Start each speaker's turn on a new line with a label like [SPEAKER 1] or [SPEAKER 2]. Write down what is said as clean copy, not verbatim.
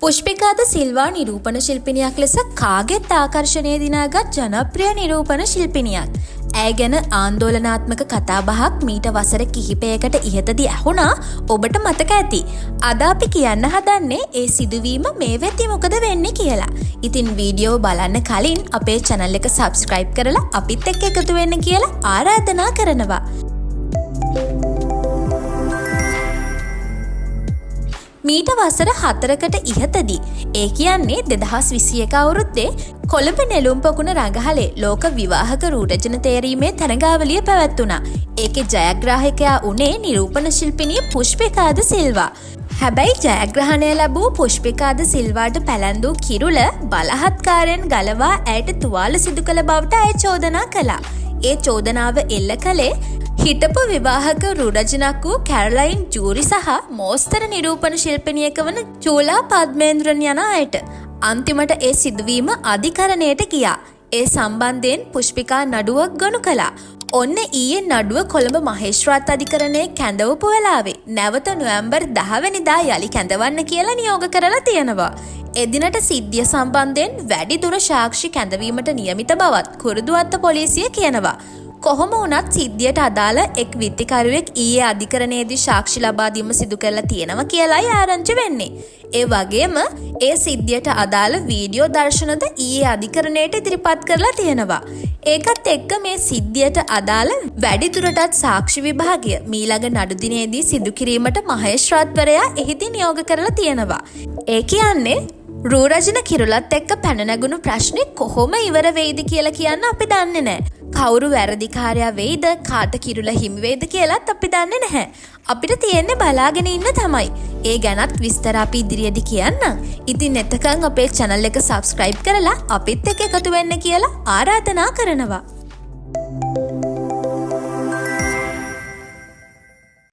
[SPEAKER 1] පුෂ්පිකාද සිල්වා නිරූපණ ශිල්පිනියක් ලෙස කාගෙත් ආකර්ෂණය දිනාගත් ජනප්‍රිය නිරූපණ ශිල්පිනියක්. ඇය ගැන ආන්දෝලනාත්මක කතාබහක් මීට වසර කිහිපයකට ඉහතදී ඇහුණා. ඔබට මතක ඇති. අද අපි කියන්න හදන්නේ ඒ සිදුවීම මේ වෙද්දි මොකද වෙන්නේ කියලා. ඉතින් වීඩියෝ බලන්න කලින් අපේ channel එක subscribe කරලා අපිත් එක්ක එකතු වෙන්න කියලා ආරාධනා කරනවා. මීට වසර 4කට ඉහතදී ඒ කියන්නේ 2021 අවුරුද්දේ කොළඹ නෙළුම් පොකුණ රඟහලේ ලෝක විවාහක රූරජන තේරීමේ තරඟාවලිය පැවැත්වුණා. ඒකේ ජයග්‍රාහකයා උනේ නිරූපණ ශිල්පිනිය පුෂ්පිකාද සිල්වා. හැබැයි ජයග්‍රහණය ලැබූ පුෂ්පිකාද සිල්වාට පැලැන්දූ කිරුළ බලහත්කාරයෙන් ගලවා ඇයට තුවාල සිදු කළ බවට ඇය චෝදනා කළා. ඒ චෝදනාව එල්ල කළේ හිටපු විවාහක රුරජනක් වූ කැරලයින් ජූරි සහ මෝස්තර නිරූපණ ශිල්පිනියක වන චූලා පද්මේන්ද්‍රන් යන අයට. අන්තිමට ඒ සිදුවීම අධිකරණයට ගියා. ඒ සම්බන්ධයෙන් පුෂ්පිකා නඩුවක් ගොනු කළා. ඔන්න ඊයේ නඩුව කොළඹ මහේස්ත්‍රාත් අධිකරණයේ කැඳවපු වෙලාවේ නැවත නොවැම්බර් 10 වෙනිදා යලි කැඳවන්න කියලා නියෝග කරලා තියෙනවා. එදිනට සිද්ධිය සම්බන්ධයෙන් වැඩිදුර සාක්ෂි කැඳවීමට නියමිත බවත් කුරුදුවත්ත පොලිසිය කියනවා. කොහොම වුණත් සිද්ධියට අදාළ එක් විත්තිකරුවෙක් ඊයේ අධිකරණයේදී සාක්ෂි ලබා දීම සිදු කරලා තියෙනවා කියලායි ආරංචි වෙන්නේ. ඒ වගේම ඒ සිද්ධියට අදාළ වීඩියෝ දර්ශනද ඊයේ අධිකරණයට ඉදිරිපත් කරලා තියෙනවා. ඒකත් එක්ක මේ සිද්ධියට අදාළ වැඩිදුරටත් සාක්ෂි විභාගය මීළඟ නඩු දිනේදී සිදු කිරීමට මහේස්ත්‍රාත්වරයා එහිදී නියෝග කරලා තියෙනවා. ඒ කියන්නේ රූරජන කිරුළත් එක්ක පැන නැගුණු ප්‍රශ්නේ කොහොම ඉවර වෙයිද කියලා කියන්න අපි දන්නේ නැහැ. කවුරු වැරදිකාරයා වෙයිද කාට කිරුළ හිමි වෙයිද කියලාත් අපි දන්නේ නැහැ. අපිට තියෙන්නේ බලාගෙන ඉන්න තමයි. ඒ ගැනත් විස්තර අපි ඉදිරියේදී කියන්නම්. ඉතින් එතකන් අපේ channel එක subscribe කරලා අපිත් එක්ක එකතු වෙන්න කියලා ආරාධනා කරනවා.